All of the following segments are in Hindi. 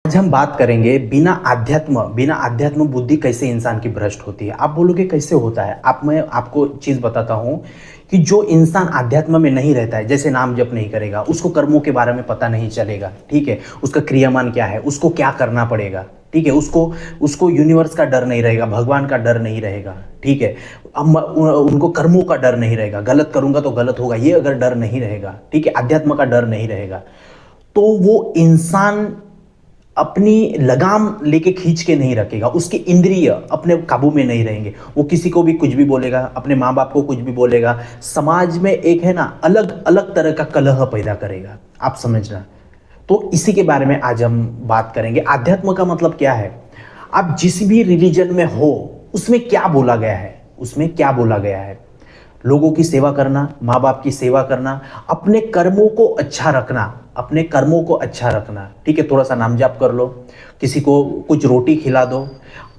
आज हम बात करेंगे बिना अध्यात्म बुद्धि कैसे इंसान की भ्रष्ट होती है। आप बोलोगे कैसे होता है? मैं आपको चीज बताता हूं कि जो इंसान अध्यात्म में नहीं रहता है, जैसे नाम जप नहीं करेगा, उसको कर्मों के बारे में पता नहीं चलेगा, ठीक है, उसका क्रियामान क्या है, उसको क्या करना पड़ेगा, ठीक है, उसको उसको यूनिवर्स का डर नहीं रहेगा, भगवान का डर नहीं रहेगा, ठीक है, उनको कर्मों का डर नहीं रहेगा, गलत करूंगा तो गलत होगा ये अगर डर नहीं रहेगा, ठीक है, अध्यात्म का डर नहीं रहेगा, तो वो इंसान अपनी लगाम लेके खींच के नहीं रखेगा, उसके इंद्रिय अपने काबू में नहीं रहेंगे, वो किसी को भी कुछ भी बोलेगा, अपने माँ बाप को कुछ भी बोलेगा, समाज में एक है ना अलग अलग तरह का कलह पैदा करेगा। आप समझना। तो इसी के बारे में आज हम बात करेंगे। आध्यात्म का मतलब क्या है? आप जिस भी रिलीजन में हो उसमें क्या बोला गया है, उसमें क्या बोला गया है? लोगों की सेवा करना, माँ बाप की सेवा करना, अपने कर्मों को अच्छा रखना, अपने कर्मों को अच्छा रखना, ठीक है, थोड़ा सा नाम जाप कर लो, किसी को कुछ रोटी खिला दो,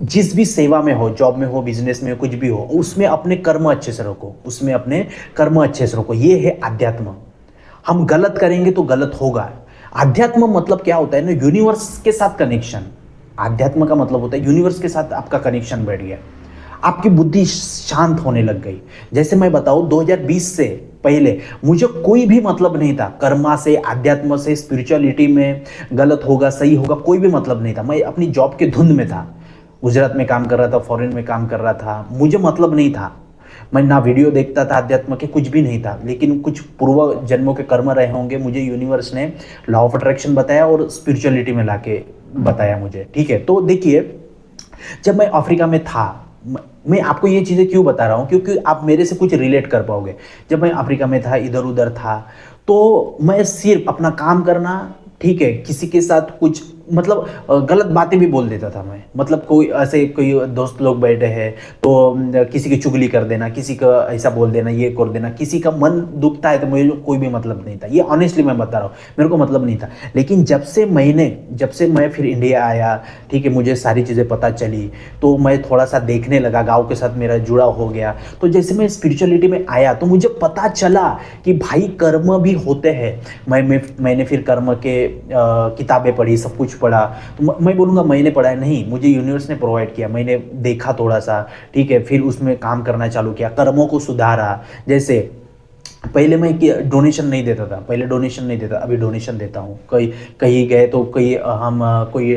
जिस भी सेवा में हो, जॉब में हो, बिजनेस में हो, कुछ भी हो, उसमें अपने कर्म अच्छे से रखो, उसमें अपने कर्म अच्छे से रखो। ये है अध्यात्म। हम गलत करेंगे तो गलत होगा। अध्यात्म मतलब क्या होता है ना, यूनिवर्स के साथ कनेक्शन। अध्यात्म का मतलब होता है यूनिवर्स के साथ आपका कनेक्शन बढ़ गया, आपकी बुद्धि शांत होने लग गई। जैसे मैं बताऊं, 2020 से पहले मुझे कोई भी मतलब नहीं था कर्मा से, अध्यात्म से, स्पिरिचुअलिटी में, गलत होगा सही होगा कोई भी मतलब नहीं था। मैं अपनी जॉब के धुंध में था, गुजरात में काम कर रहा था, फॉरेन में काम कर रहा था, मुझे मतलब नहीं था। मैं ना वीडियो देखता था अध्यात्म के, कुछ भी नहीं था, लेकिन कुछ पूर्व जन्मों के कर्म रहे होंगे, मुझे यूनिवर्स ने लॉ ऑफ अट्रैक्शन बताया और स्पिरिचुअलिटी में लाके बताया मुझे, ठीक है। तो देखिए, जब मैं अफ्रीका में था, मैं आपको ये चीज़ें क्यों बता रहा हूँ, क्योंकि आप मेरे से कुछ रिलेट कर पाओगे। जब मैं अफ्रीका में था, इधर उधर था, तो मैं सिर्फ अपना काम करना, ठीक है, किसी के साथ कुछ मतलब गलत बातें भी बोल देता था मैं। मतलब कोई ऐसे कोई दोस्त लोग बैठे हैं तो किसी की चुगली कर देना, किसी का ऐसा बोल देना, ये कर देना, किसी का मन दुखता है तो मुझे कोई भी मतलब नहीं था। ये ऑनेस्टली मैं बता रहा हूँ, मेरे को मतलब नहीं था। लेकिन जब से मैं फिर इंडिया आया, ठीक है, मुझे सारी चीज़ें पता चली, तो मैं थोड़ा सा देखने लगा, गाँव के साथ मेरा जुड़ा हो गया। तो जैसे मैं स्पिरिचुअलिटी में आया तो मुझे पता चला कि भाई कर्म भी होते हैं। मैंने फिर कर्म के किताबें पढ़ी, सब कुछ पढ़ा। तो मैं बोलूँगा मैंने पढ़ा है नहीं, मुझे यूनिवर्स ने प्रोवाइड किया। मैंने देखा थोड़ा सा, ठीक है, फिर उसमें काम करना चालू किया, कर्मों को सुधारा। जैसे पहले मैं डोनेशन नहीं देता था, पहले डोनेशन नहीं देता, अभी डोनेशन देता हूँ। कहीं कहीं गए तो कहीं हम कोई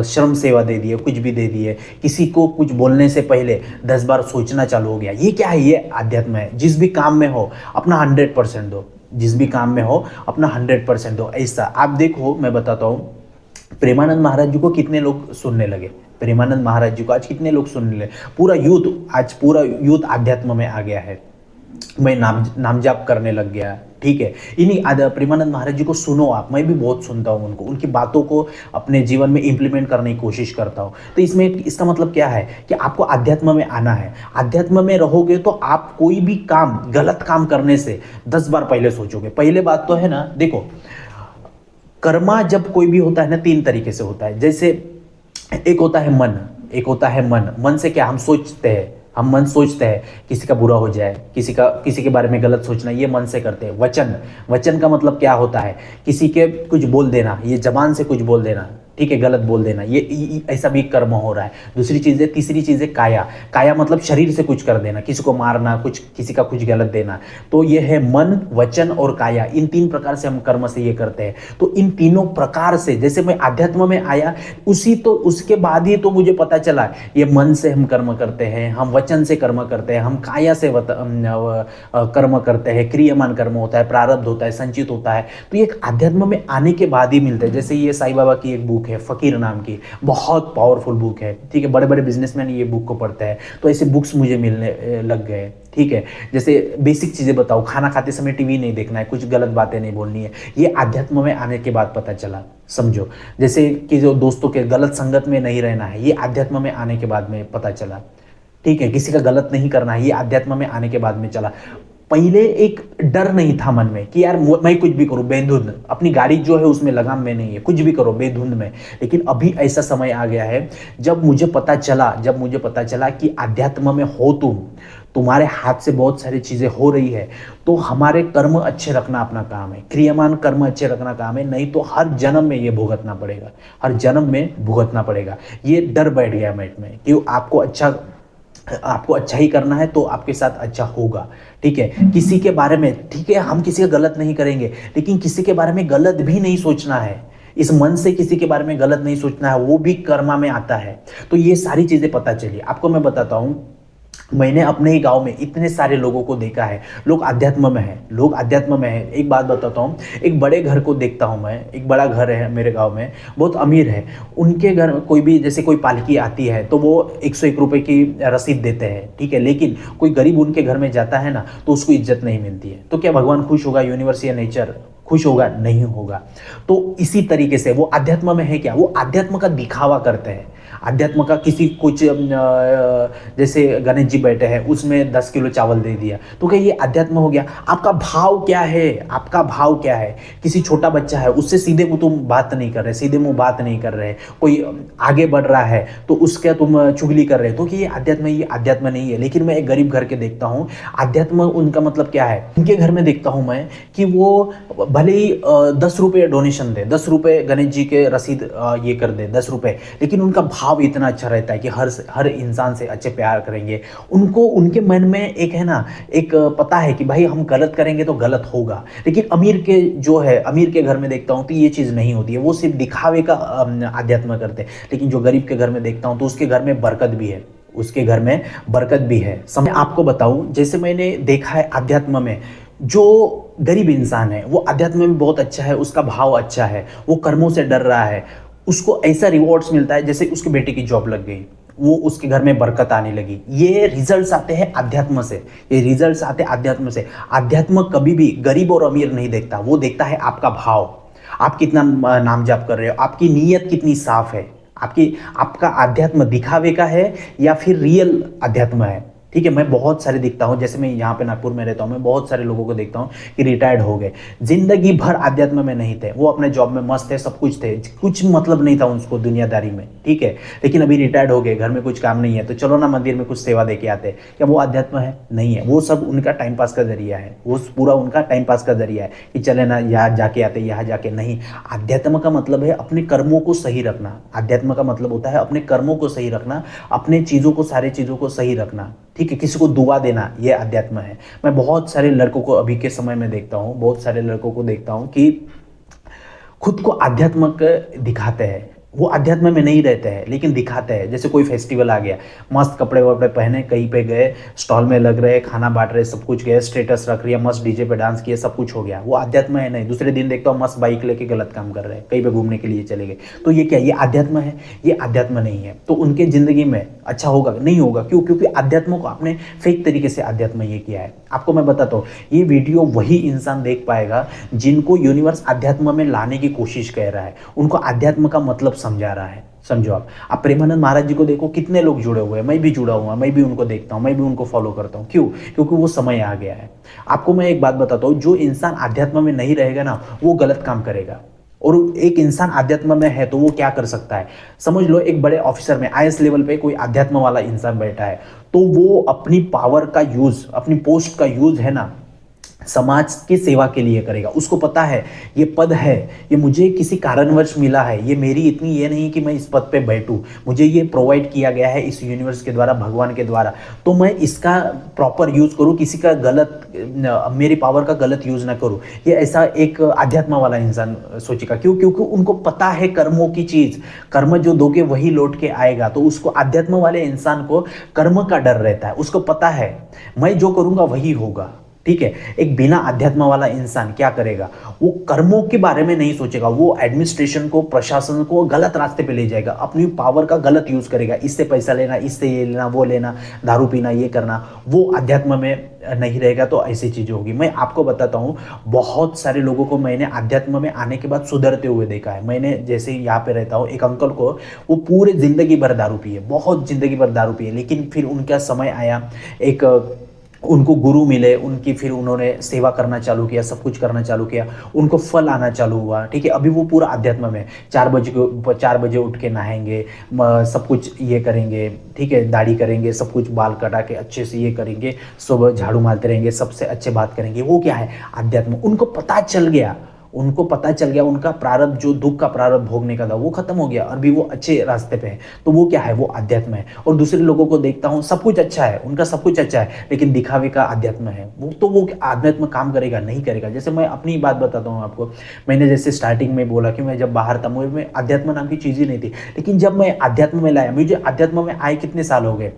श्रम सेवा दे दिए, कुछ भी दे दिए। किसी को कुछ बोलने से पहले 10 बार सोचना चालू हो गया। ये क्या है? ये अध्यात्म है। जिस भी काम में हो अपना 100% दो, जिस भी काम में हो अपना 100% दो। ऐसा आप देखो, मैं बताता हूँ, प्रेमानंद महाराज जी को कितने लोग सुनने लगे, प्रेमानंद महाराज जी को आज कितने लोग सुनने लगे। पूरा यूथ आध्यात्म में आ गया है। मैं नाम जाप करने लग गया, ठीक है। इन्हीं प्रेमानंद महाराज जी को सुनो आप, मैं भी बहुत सुनता हूँ उनको, उनकी बातों को अपने जीवन में इंप्लीमेंट करने की कोशिश करता हूँ। तो इसमें इसका मतलब क्या है कि आपको अध्यात्म में आना है। अध्यात्म में रहोगे तो आप कोई भी काम, गलत काम करने से 10 बार पहले सोचोगे। पहले बात तो है ना, देखो, कर्मा जब कोई भी होता है ना, 3 तरीके से होता है। जैसे एक होता है मन, एक होता है मन। मन से क्या, हम सोचते हैं, हम मन सोचते हैं किसी का बुरा हो जाए, किसी के बारे में गलत सोचना, ये मन से करते हैं। वचन, वचन का मतलब क्या होता है, किसी के कुछ बोल देना, ये जबान से कुछ बोल देना, ठीक है, गलत बोल देना, ये ऐसा भी कर्म हो रहा है। दूसरी चीज़ है, तीसरी चीज़ है काया। काया मतलब शरीर से कुछ कर देना, किसी को मारना, कुछ किसी का कुछ गलत देना। तो ये है मन, वचन और काया। इन 3 प्रकार से हम कर्म से ये करते हैं। तो इन तीनों प्रकार से जैसे मैं अध्यात्म में आया, उसके बाद ही तो मुझे पता चला ये मन से हम कर्म करते हैं, हम वचन से कर्म करते हैं, हम काया से कर्म करते हैं। क्रियमान कर्म होता है, प्रारब्ध होता है, संचित होता है। तो ये अध्यात्म में आने के बाद ही मिलता है। जैसे ये साईं बाबा की एक बुक है, फकीर नाम की, बहुत पावरफुल बुक है, ठीक है, बड़े बड़े बिजनेसमैन ये बुक को पढ़ते हैं। तो ऐसे बुक्स मुझे मिलने लग गए, ठीक है। जैसे बेसिक चीजें बताओ, खाना खाते समय टीवी नहीं देखना है, कुछ गलत बातें नहीं बोलनी है, ये अध्यात्म में आने के बाद पता चला, समझो। जैसे कि जो दोस्तों के गलत संगत में नहीं रहना है, ये अध्यात्म में आने के बाद में पता चला, ठीक है। किसी का गलत नहीं करना है, ये अध्यात्म में आने के बाद में चला। पहले एक डर नहीं था मन में कि यार मैं कुछ भी करूं बेधुंध, अपनी गाड़ी जो है उसमें लगाम में नहीं है, कुछ भी करो बेधुंध में। लेकिन अभी ऐसा समय आ गया है जब मुझे पता चला कि अध्यात्म में हो तुम, तुम्हारे हाथ से बहुत सारी चीज़ें हो रही है, तो हमारे कर्म अच्छे रखना अपना काम है, क्रियामान कर्म अच्छे रखना काम है, नहीं तो हर जन्म में ये भुगतना पड़ेगा, हर जन्म में भुगतना पड़ेगा। ये डर बैठ गया माइंड में कि आपको अच्छा ही करना है तो आपके साथ अच्छा होगा। ठीक है, किसी के बारे में, ठीक है हम किसी का गलत नहीं करेंगे, लेकिन किसी के बारे में गलत भी नहीं सोचना है। इस मन से किसी के बारे में गलत नहीं सोचना है, वो भी कर्मा में आता है। तो ये सारी चीजें पता चली। आपको मैं बताता हूं, मैंने अपने ही गांव में इतने सारे लोगों को देखा है, लोग अध्यात्म में हैं, लोग अध्यात्म में हैं। एक बात बताता हूँ, एक बड़े घर को देखता हूँ मैं, एक बड़ा घर है मेरे गांव में, बहुत अमीर है। उनके घर में कोई भी, जैसे कोई पालकी आती है तो वो 101 रुपए की रसीद देते हैं, ठीक है, लेकिन कोई गरीब उनके घर में जाता है ना तो उसको इज्जत नहीं मिलती है। तो क्या भगवान खुश होगा? यूनिवर्स या नेचर खुश होगा? नहीं होगा। तो इसी तरीके से वो अध्यात्म में है क्या, वो अध्यात्म का दिखावा करते हैं। अध्यात्म का किसी कुछ जैसे गणेश जी बैठे हैं, उसमें 10 किलो चावल दे दिया, तो क्या ये अध्यात्म हो गया? आपका भाव क्या है? आपका भाव क्या है? किसी छोटा बच्चा है, उससे सीधे मुंह तुम बात नहीं कर रहे, सीधे मुंह बात नहीं कर रहे, कोई आगे बढ़ रहा है तो उसका तुम चुगली कर रहे हो, तो कि ये अध्यात्म है? ये अध्यात्म नहीं है। लेकिन मैं एक गरीब घर के देखता हूँ, अध्यात्म उनका मतलब क्या है? उनके घर में देखता हूँ मैं कि वो भले ही 10 रुपये डोनेशन दे, 10 रुपये गणेश जी के रसीद ये कर दे, 10 रुपये, लेकिन उनका भाव इतना अच्छा रहता है कि हर इंसान से अच्छे प्यार करेंगे। उनको उनके मन में एक है ना, एक पता है कि भाई हम गलत करेंगे तो गलत होगा। लेकिन अमीर के जो है, अमीर के घर में देखता हूँ तो ये चीज़ नहीं होती है, वो सिर्फ दिखावे का अध्यात्म करते हैं। लेकिन जो गरीब के घर में देखता हूँ तो उसके घर में बरकत भी है, उसके घर में बरकत भी है। मैं आपको बताऊं, जैसे मैंने देखा है अध्यात्म में, जो गरीब इंसान है वो अध्यात्म में बहुत अच्छा है, उसका भाव अच्छा है, वो कर्मों से डर रहा है, उसको ऐसा रिवॉर्ड्स मिलता है जैसे उसके बेटे की जॉब लग गई, वो उसके घर में बरकत आने लगी। ये रिजल्ट्स आते हैं अध्यात्म से, ये रिजल्ट्स आते हैं अध्यात्म से। अध्यात्म कभी भी गरीब और अमीर नहीं देखता, वो देखता है आपका भाव, आप कितना नाम जाप कर रहे हो, आपकी नीयत कितनी साफ है, आपका अध्यात्म दिखावे का है या फिर रियल अध्यात्म है। ठीक है, मैं बहुत सारे दिखता हूँ, जैसे मैं यहाँ पे नागपुर में रहता हूँ, मैं बहुत सारे लोगों को देखता हूँ कि रिटायर्ड हो गए, जिंदगी भर अध्यात्म में नहीं थे, वो अपने जॉब में मस्त थे, सब कुछ थे, कुछ मतलब नहीं था उनको दुनियादारी में, ठीक है, लेकिन अभी रिटायर्ड हो गए, घर में कुछ काम नहीं है तो चलो ना मंदिर में कुछ सेवा दे के आते। क्या वो अध्यात्म है? नहीं है, वो सब उनका टाइम पास का जरिया है, वो पूरा उनका टाइम पास का जरिया है कि चले ना यहाँ जाके आते, यहाँ जाके नहीं। अध्यात्म का मतलब है अपने कर्मों को सही रखना, अध्यात्म का मतलब होता है अपने कर्मों को सही रखना, अपने चीज़ों को, सारी चीज़ों को सही रखना, ठीक है, किसी को दुआ देना, ये अध्यात्म है। मैं बहुत सारे लड़कों को अभी के समय में देखता हूँ, बहुत सारे लड़कों को देखता हूँ कि खुद को आध्यात्मिक दिखाते हैं, वो अध्यात्म में नहीं रहते हैं लेकिन दिखाते हैं। जैसे कोई फेस्टिवल आ गया, मस्त कपड़े वपड़े पहने, कहीं पे गए, स्टॉल में लग रहे, खाना बांट रहे, सब कुछ गए, स्टेटस रख रही है, मस्त डीजे पे डांस किए, सब कुछ हो गया, वो अध्यात्म है नहीं। दूसरे दिन देखता हूँ मस्त बाइक लेके गलत काम कर रहे हैं, कहीं पे घूमने के लिए चले गए, तो ये क्या, ये अध्यात्म है? ये अध्यात्म नहीं है। तो उनके जिंदगी में अच्छा होगा? नहीं होगा। क्यों? क्योंकि अध्यात्म को आपने फेक तरीके से अध्यात्म ये किया है। आपको मैं बताता हूँ, ये वीडियो वही इंसान देख पाएगा जिनको यूनिवर्स अध्यात्म में लाने की कोशिश कर रहा है, उनको अध्यात्म का मतलब समझा रहा है। समझो आप प्रेमानंद महाराज जी को देखो, कितने लोग जुड़े हुए हैं, मैं भी जुड़ा हुआ, मैं भी उनको देखता हूँ, मैं भी उनको फॉलो करता हूँ। क्यों? क्योंकि वो समय आ गया है। आपको मैं एक बात बताता हूँ, जो इंसान अध्यात्म में नहीं रहेगा ना, वो गलत काम करेगा। और एक इंसान अध्यात्म में है तो वो क्या कर सकता है? समझ लो, एक बड़े ऑफिसर में आईएएस लेवल पे कोई अध्यात्म वाला इंसान बैठा है, तो वो अपनी पावर का यूज, अपनी पोस्ट का यूज है ना, समाज की सेवा के लिए करेगा। उसको पता है ये पद है, ये मुझे किसी कारणवश मिला है, ये मेरी इतनी ये नहीं कि मैं इस पद पे बैठूं, मुझे ये प्रोवाइड किया गया है इस यूनिवर्स के द्वारा, भगवान के द्वारा, तो मैं इसका प्रॉपर यूज करूं, किसी का गलत, मेरी पावर का गलत यूज ना करूं। ये ऐसा एक अध्यात्म वाला इंसान सोचेगा। क्यों? क्योंकि उनको पता है कर्मों की चीज, कर्म जो दोगे वही लौट के आएगा। तो उसको, अध्यात्म वाले इंसान को कर्म का डर रहता है, उसको पता है मैं जो करूंगा वही होगा। ठीक है, एक बिना अध्यात्म वाला इंसान क्या करेगा? वो कर्मों के बारे में नहीं सोचेगा, वो एडमिनिस्ट्रेशन को, प्रशासन को गलत रास्ते पे ले जाएगा, अपनी पावर का गलत यूज करेगा, इससे पैसा लेना, इससे ये लेना, वो लेना, दारू पीना, ये करना, वो अध्यात्म में नहीं रहेगा। तो ऐसी चीजें होगी। मैं आपको बताता हूँ, बहुत सारे लोगों को मैंने अध्यात्म में आने के बाद सुधरते हुए देखा है। मैंने जैसे यहाँ पे रहता हूँ, एक अंकल को, वो पूरे जिंदगी भर दारू पिए, बहुत जिंदगी भर दारू पिए, लेकिन फिर उनका समय आया, एक उनको गुरु मिले, उनकी फिर उन्होंने सेवा करना चालू किया, सब कुछ करना चालू किया, उनको फल आना चालू हुआ, ठीक है। अभी वो पूरा अध्यात्म में 4 बजे उठ के नहाएंगे, सब कुछ ये करेंगे, ठीक है, दाढ़ी करेंगे, सब कुछ बाल कटा के अच्छे से ये करेंगे, सुबह झाड़ू मारते रहेंगे, सबसे अच्छे बात करेंगे। वो क्या है? अध्यात्म। उनको पता चल गया, उनको पता चल गया उनका प्रारब्ध, जो दुख का प्रारब्ध भोगने का था वो खत्म हो गया, और भी वो अच्छे रास्ते पे है। तो वो क्या है? वो अध्यात्म है। और दूसरे लोगों को देखता हूँ, सब कुछ अच्छा है, उनका सब कुछ अच्छा है, लेकिन दिखावे का अध्यात्म है वो। तो वो अध्यात्म काम करेगा? नहीं करेगा। जैसे मैं अपनी बात बताता हूँ आपको, मैंने जैसे स्टार्टिंग में बोला कि मैं जब बाहर था, मुझे में अध्यात्म नाम की चीज़ ही नहीं थी, लेकिन जब मैं अध्यात्म में लाया, मुझे अध्यात्म में आए कितने साल हो गए,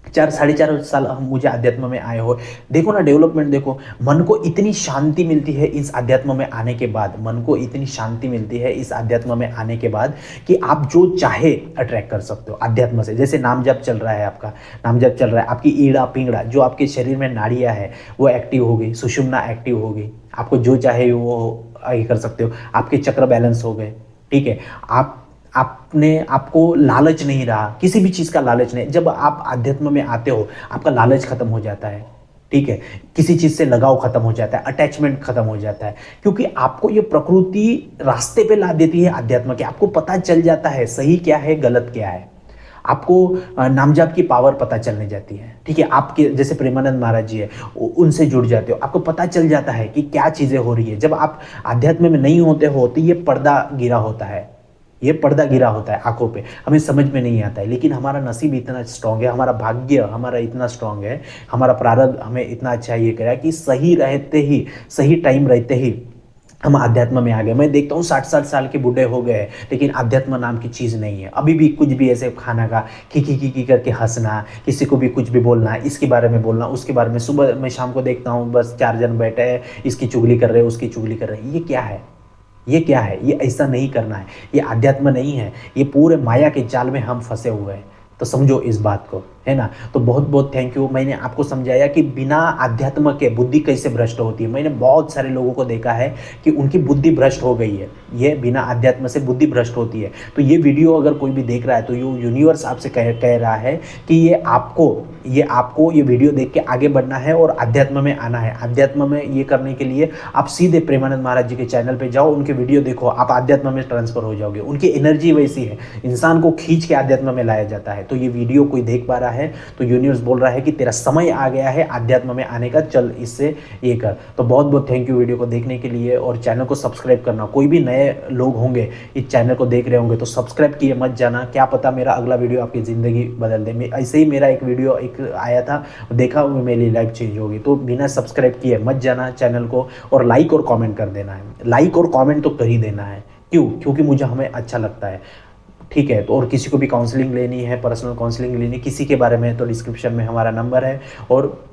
4 साढ़े 4 साल हम मुझे अध्यात्म में आए हो। देखो ना डेवलपमेंट, देखो मन को इतनी शांति मिलती है इस अध्यात्म में आने के बाद, मन को इतनी शांति मिलती है इस अध्यात्म में आने के बाद कि आप जो चाहे अट्रैक्ट कर सकते हो अध्यात्म से। जैसे नाम जप चल रहा है, आपका नाम जप चल रहा है, आपकी ईड़ा पिंगड़ा जो आपके शरीर में नाड़ियाँ है वो एक्टिव हो गई, सुषुम्ना एक्टिव हो गई, आपको जो चाहे वो ये कर सकते हो, आपके चक्र बैलेंस हो गए, ठीक है। आपने आपको लालच नहीं रहा, किसी भी चीज़ का लालच नहीं। जब आप अध्यात्म में आते हो आपका लालच खत्म हो जाता है, ठीक है, किसी चीज़ से लगाव खत्म हो जाता है, अटैचमेंट खत्म हो जाता है, क्योंकि आपको ये प्रकृति रास्ते पे ला देती है अध्यात्म के। आपको पता चल जाता है सही क्या है, गलत क्या है। आपको नामजाप की पावर पता चलने जाती है, ठीक है। आपके जैसे प्रेमानंद महाराज जी है, उनसे जुड़ जाते हो, आपको पता चल जाता है कि क्या चीज़ें हो रही है। जब आप अध्यात्म में नहीं होते हो तो ये पर्दा गिरा होता है, ये पर्दा गिरा होता है आंखों पे, हमें समझ में नहीं आता है। लेकिन हमारा नसीब इतना स्ट्रांग है, हमारा भाग्य हमारा इतना स्ट्रांग है, हमारा प्रारब्ध हमें इतना अच्छा ये करा कि सही रहते ही, सही टाइम रहते ही हम अध्यात्म में आ गए। मैं देखता हूँ 60-60 साल के बूढ़े हो गए, लेकिन अध्यात्म नाम की चीज़ नहीं है। अभी भी कुछ भी ऐसे खाना का की करके हंसना, किसी को भी कुछ भी बोलना, इसके बारे में बोलना, उसके बारे में। सुबह मैं शाम को देखता हूँ बस 4 जन बैठे हैं, इसकी चुगली कर रहे हैं, उसकी चुगली कर रहे हैं। ये क्या है? ये क्या है? ये ऐसा नहीं करना है, ये अध्यात्म नहीं है, ये पूरे माया के जाल में हम फंसे हुए हैं। तो समझो इस बात को, है ना। तो बहुत बहुत थैंक यू। मैंने आपको समझाया कि बिना अध्यात्म के बुद्धि कैसे भ्रष्ट होती है। मैंने बहुत सारे लोगों को देखा है कि उनकी बुद्धि भ्रष्ट हो गई है, ये बिना अध्यात्म से बुद्धि भ्रष्ट होती है। तो ये वीडियो अगर कोई भी देख रहा है तो यूनिवर्स आपसे कह रहा है कि आपको ये वीडियो देख के आगे बढ़ना है और अध्यात्म में आना है। अध्यात्म में ये करने के लिए आप सीधे प्रेमानंद महाराज जी के चैनल पे जाओ, उनके वीडियो देखो, आप अध्यात्म में ट्रांसफर हो जाओगे। उनकी एनर्जी वैसी है, इंसान को खींच के अध्यात्म में लाया जाता है। तो ये वीडियो कोई देख पा रहा है तो यूनिवर्स बोल रहा है कि तेरा समय आ गया है अध्यात्म में आने का, चल इससे ये कर। तो बहुत बहुत थैंक यू वीडियो को देखने के लिए, और चैनल को सब्सक्राइब करना। कोई भी नए लोग होंगे इस चैनल को देख रहे होंगे तो सब्सक्राइब किए मत जाना, क्या पता मेरा अगला वीडियो आपकी ज़िंदगी बदल दे। ऐसे ही मेरा एक वीडियो आया था, देखा मेरी लाइफ चेंज होगी। तो बिना सब्सक्राइब किए मत जाना चैनल को, और लाइक और कॉमेंट कर देना है। लाइक और कॉमेंट तो कर ही देना है, क्यों? क्योंकि मुझे हमें अच्छा लगता है, ठीक है। तो और किसी को भी काउंसलिंग लेनी है, पर्सनल काउंसलिंग लेनी है किसी के बारे में, तो डिस्क्रिप्शन में हमारा नंबर है और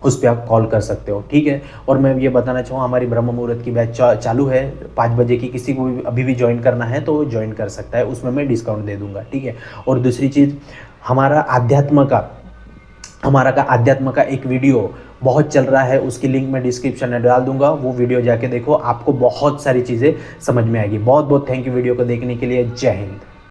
उस पर आप कॉल कर सकते हो, ठीक है। और मैं ये बताना चाहूँ हमारी ब्रह्म मुहूर्त की बैच चालू है 5 बजे की। किसी को भी अभी भी ज्वाइन करना है तो ज्वाइन कर सकता है, उसमें मैं डिस्काउंट दे दूंगा, ठीक है। और दूसरी चीज़, हमारा अध्यात्म का एक वीडियो बहुत चल रहा है, उसकी लिंक मैं डिस्क्रिप्शन में डाल दूंगा, वो वीडियो जाके देखो, आपको बहुत सारी चीज़ें समझ में आएगी। बहुत बहुत थैंक यू वीडियो को देखने के लिए। जय हिंद।